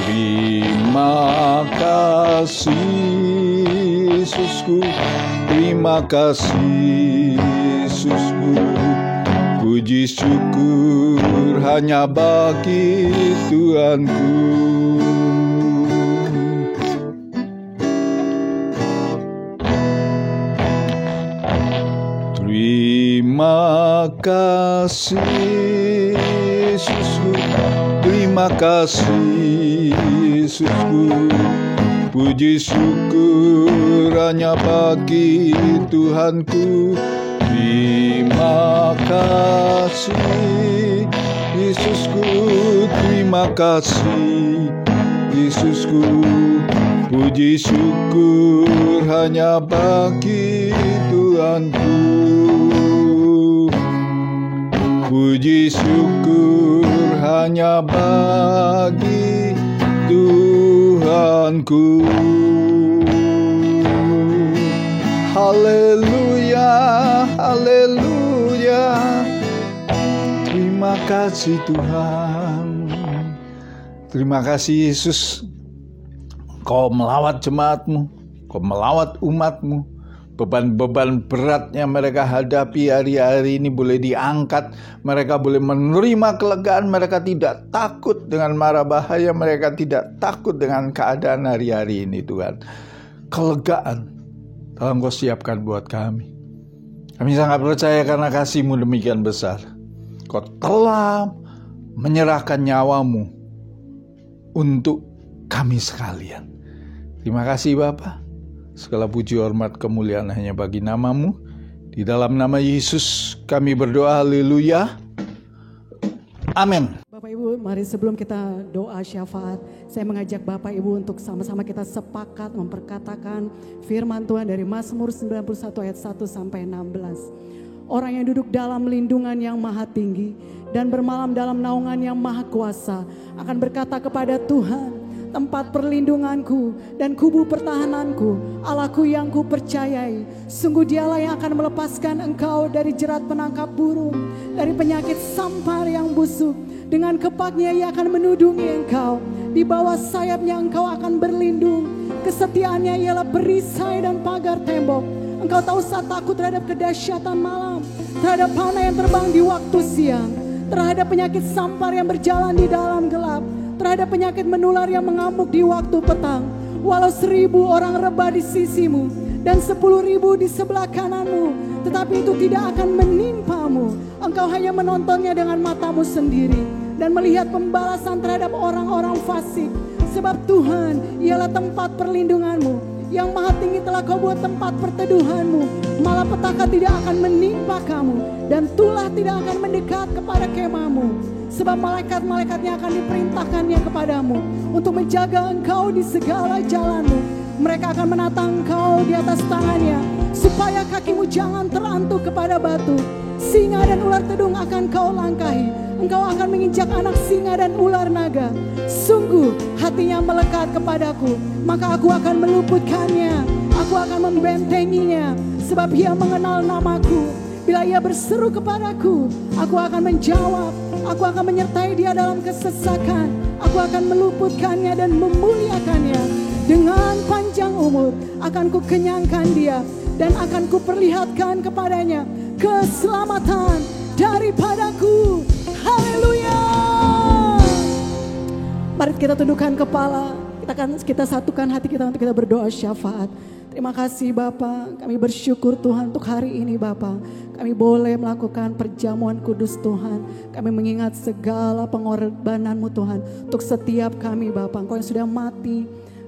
Terima kasih Yesusku, terima kasih Yesusku. Puji syukur hanya bagi Tuhanku. Terima kasih Yesusku, terima kasih Yesusku. Puji syukur hanya bagi Tuhanku. Terima kasih Yesusku, terima kasih Yesusku. Puji syukur hanya bagi Tuhanku. Puji syukur hanya bagi Tuhanku. Haleluya, haleluya. Terima kasih Tuhan. Terima kasih Yesus. Kau melawat jemaat-Mu, Kau melawat umat-Mu. Beban-beban beratnya mereka hadapi hari-hari ini boleh diangkat. Mereka boleh menerima kelegaan. Mereka tidak takut dengan mara bahaya. Mereka tidak takut dengan keadaan hari-hari ini Tuhan. Kelegaan telah Engkau siapkan buat kami. Kami sangat percaya karena kasih-Mu demikian besar. Kau telah menyerahkan nyawa-Mu untuk kami sekalian. Terima kasih Bapa. Segala puji hormat kemuliaan hanya bagi nama-Mu. Di dalam nama Yesus kami berdoa, haleluya. Amin. Bapak Ibu, mari sebelum kita doa syafaat, saya mengajak Bapak Ibu untuk sama-sama kita sepakat memperkatakan firman Tuhan dari Mazmur 91 ayat 1 sampai 16. Orang yang duduk dalam lindungan yang maha tinggi dan bermalam dalam naungan yang maha kuasa akan berkata kepada Tuhan, tempat perlindunganku dan kubu pertahananku, Allahku yang ku percayai. Sungguh Dialah yang akan melepaskan engkau dari jerat penangkap burung, dari penyakit sampar yang busuk. Dengan kepaknya Ia akan menudungi engkau, di bawah sayapnya engkau akan berlindung. Kesetiaannya ialah perisai dan pagar tembok. Engkau tak usah takut terhadap kedahsyatan malam, terhadap panah yang terbang di waktu siang, terhadap penyakit sampar yang berjalan di dalam gelap, terhadap penyakit menular yang mengamuk di waktu petang. Walau 1000 orang rebah di sisimu dan 10.000 di sebelah kananmu, tetapi itu tidak akan menimpamu. Engkau hanya menontonnya dengan matamu sendiri dan melihat pembalasan terhadap orang-orang fasik. Sebab Tuhan ialah tempat perlindunganmu. Yang maha tinggi telah kau buat tempat perteduhanmu. Malapetaka tidak akan menimpa kamu, dan tulah tidak akan mendekat kepada kemahmu. Sebab malaikat-malaikatnya akan diperintahkannya kepadamu untuk menjaga engkau di segala jalanmu. Mereka akan menatang engkau di atas tangannya, supaya kakimu jangan terantuk kepada batu. Singa dan ular tedung akan kau langkahi. Engkau akan menginjak anak singa dan ular naga. Sungguh hatinya melekat kepadaku, maka aku akan meluputkannya. Aku akan membentenginya, sebab ia mengenal namaku. Bila ia berseru kepadaku, aku akan menjawab. Aku akan menyertai dia dalam kesesakan. Aku akan meluputkannya dan memuliakannya. Dengan panjang umur akan kukenyangkan dia, dan akan kuperlihatkan kepadanya keselamatan daripadaku. Haleluya. Mari kita tundukkan kepala. Kita satukan hati kita untuk kita berdoa syafaat. Terima kasih Bapa, kami bersyukur Tuhan untuk hari ini Bapa. Kami boleh melakukan perjamuan kudus Tuhan. Kami mengingat segala pengorbanan-Mu Tuhan. Untuk setiap kami Bapa, Engkau yang sudah mati,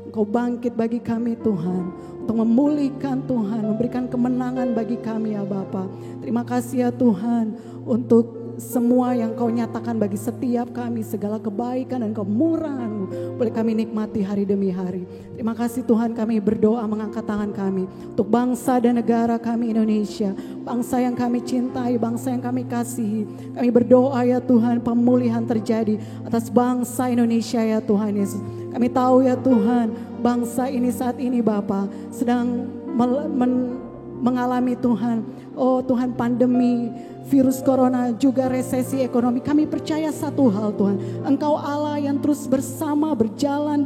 Engkau bangkit bagi kami Tuhan. Untuk memulihkan Tuhan, memberikan kemenangan bagi kami ya Bapa. Terima kasih ya Tuhan untuk semua yang Kau nyatakan bagi setiap kami, segala kebaikan dan kemurahan-Mu boleh kami nikmati hari demi hari. Terima kasih Tuhan, kami berdoa mengangkat tangan kami untuk bangsa dan negara kami Indonesia, bangsa yang kami cintai, bangsa yang kami kasihi. Kami berdoa ya Tuhan, pemulihan terjadi atas bangsa Indonesia ya Tuhan Yesus. Kami tahu ya Tuhan, bangsa ini saat ini Bapa sedang mengalami Tuhan, oh Tuhan, pandemi virus corona, juga resesi ekonomi. Kami percaya satu hal Tuhan, Engkau Allah yang terus bersama berjalan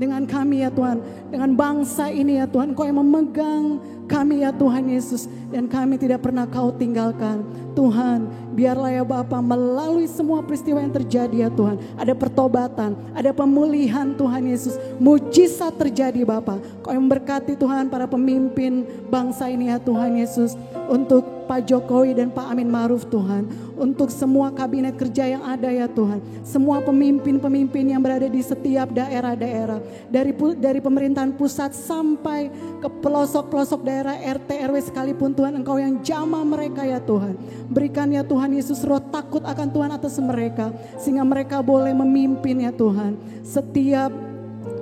dengan kami ya Tuhan, dengan bangsa ini ya Tuhan. Engkau yang memegang kami ya Tuhan Yesus, dan kami tidak pernah Kau tinggalkan Tuhan. Biarlah ya Bapa, melalui semua peristiwa yang terjadi ya Tuhan, ada pertobatan, ada pemulihan Tuhan Yesus, mujizat terjadi Bapa. Kau yang memberkati Tuhan para pemimpin bangsa ini ya Tuhan Yesus, untuk Pak Jokowi dan Pak Amin Ma'ruf Tuhan, untuk semua kabinet kerja yang ada ya Tuhan, semua pemimpin-pemimpin yang berada di setiap daerah-daerah, dari pemerintahan pusat sampai ke pelosok-pelosok daerah, RT RW sekalipun Tuhan, Engkau yang jamah mereka ya Tuhan. Berikan ya Tuhan Yesus roh takut akan Tuhan atas mereka, sehingga mereka boleh memimpin ya Tuhan setiap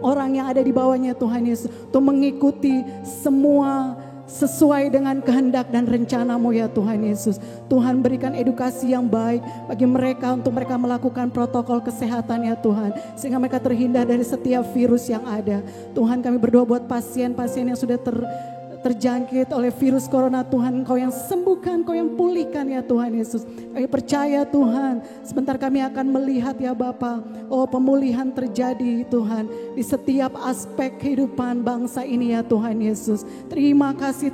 orang yang ada di bawahnya Tuhan Yesus, untuk mengikuti semua sesuai dengan kehendak dan rencana-Mu ya Tuhan Yesus. Tuhan, berikan edukasi yang baik bagi mereka, untuk mereka melakukan protokol kesehatan ya Tuhan, sehingga mereka terhindar dari setiap virus yang ada. Tuhan, kami berdoa buat pasien-pasien yang sudah terjangkit oleh virus corona Tuhan, Engkau yang sembuhkan, Engkau yang pulihkan ya Tuhan Yesus. Kami percaya Tuhan, sebentar kami akan melihat ya Bapa, pemulihan terjadi Tuhan di setiap aspek kehidupan bangsa ini ya Tuhan Yesus. Terima kasih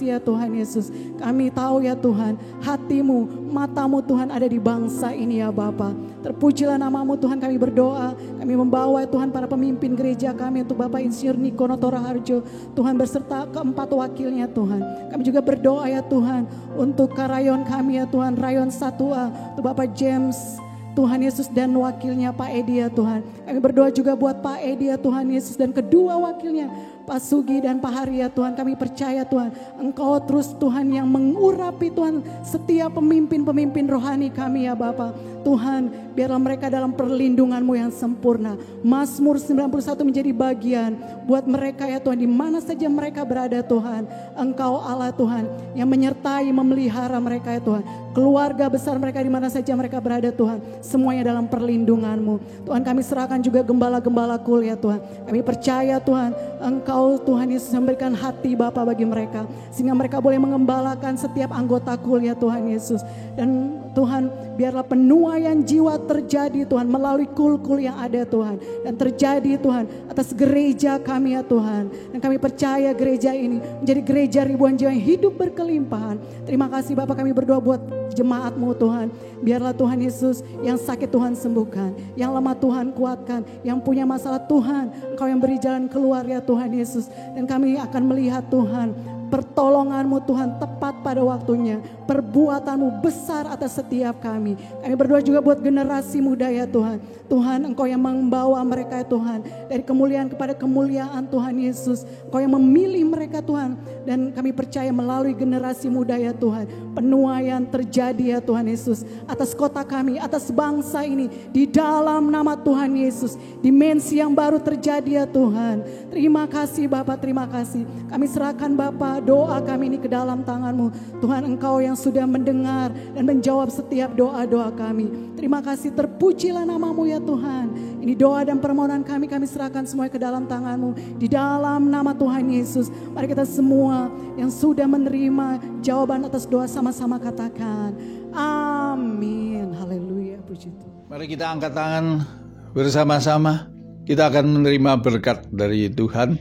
ya Tuhan Yesus. Kami tahu ya Tuhan, hatimu, matamu Tuhan ada di bangsa ini ya Bapa. Terpujilah namamu Tuhan, kami berdoa, kami membawa Tuhan para pemimpin gereja kami untuk Bapak Insinyur Niko Noto Raharjo, Tuhan beserta keempat wakilnya Tuhan. Kami juga berdoa ya Tuhan untuk karayon kami ya Tuhan, rayon 1A, untuk Bapak James Tuhan Yesus dan wakilnya Pak Edi ya Tuhan. Kami berdoa juga buat Pak Edi ya Tuhan Yesus dan kedua wakilnya Pak Sugi dan Pak Hari ya Tuhan. Kami percaya Tuhan, Engkau terus Tuhan yang mengurapi Tuhan setiap pemimpin-pemimpin rohani kami ya Bapa. Tuhan, biarlah mereka dalam perlindungan-Mu yang sempurna. Mazmur 91 menjadi bagian buat mereka ya Tuhan, di mana saja mereka berada Tuhan. Engkau Allah Tuhan yang menyertai, memelihara mereka ya Tuhan. Keluarga besar mereka di mana saja mereka berada Tuhan, semuanya dalam perlindungan-Mu. Tuhan, kami serahkan juga gembala-gembala kul ya Tuhan. Kami percaya Tuhan, Engkau Tuhan Yesus memberikan hati Bapa bagi mereka, sehingga mereka boleh mengembalakan setiap anggota kul ya Tuhan Yesus. Dan Tuhan, biarlah penuaian jiwa terjadi Tuhan melalui kul-kul yang ada Tuhan. Dan terjadi Tuhan atas gereja kami ya Tuhan. Dan kami percaya gereja ini menjadi gereja ribuan jiwa yang hidup berkelimpahan. Terima kasih Bapak, kami berdoa buat jemaat-Mu Tuhan. Biarlah Tuhan Yesus yang sakit Tuhan sembuhkan, yang lemah Tuhan kuatkan, yang punya masalah Tuhan, Engkau yang beri jalan keluar ya Tuhan Yesus. Dan kami akan melihat Tuhan, pertolongan-Mu Tuhan tepat pada waktunya. Perbuatan-Mu besar atas setiap kami. Kami berdoa juga buat generasi muda ya Tuhan. Tuhan, Engkau yang membawa mereka ya Tuhan, dari kemuliaan kepada kemuliaan Tuhan Yesus. Engkau yang memilih mereka Tuhan. Dan kami percaya melalui generasi muda ya Tuhan, penuaian terjadi ya Tuhan Yesus atas kota kami, atas bangsa ini, di dalam nama Tuhan Yesus. Dimensi yang baru terjadi ya Tuhan. Terima kasih Bapak, terima kasih. Kami serahkan Bapak doa kami ini ke dalam tangan-Mu. Tuhan, Engkau yang sudah mendengar dan menjawab setiap doa-doa kami. Terima kasih, terpujilah nama-Mu ya Tuhan. Ini doa dan permohonan kami serahkan semua ke dalam tangan-Mu. Di dalam nama Tuhan Yesus, mari kita semua yang sudah menerima jawaban atas doa sama-sama katakan amin. Haleluya, puji Tuhan. Mari kita angkat tangan bersama-sama. Kita akan menerima berkat dari Tuhan.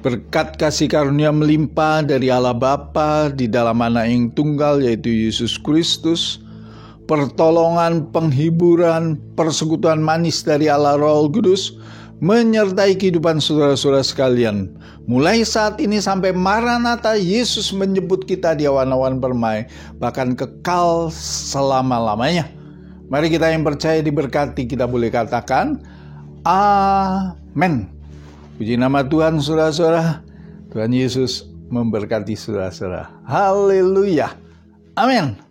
Berkat kasih karunia melimpah dari Allah Bapa di dalam Anak yang tunggal yaitu Yesus Kristus. Pertolongan, penghiburan, persekutuan manis dari Allah Roh Kudus menyertai kehidupan saudara-saudara sekalian. Mulai saat ini sampai Maranatha, Yesus menjemput kita di awan-awan permai, bahkan kekal selama-lamanya. Mari kita yang percaya diberkati, kita boleh katakan amin. Puji nama Tuhan saudara-saudara. Tuhan Yesus memberkati saudara-saudara. Haleluya. Amin.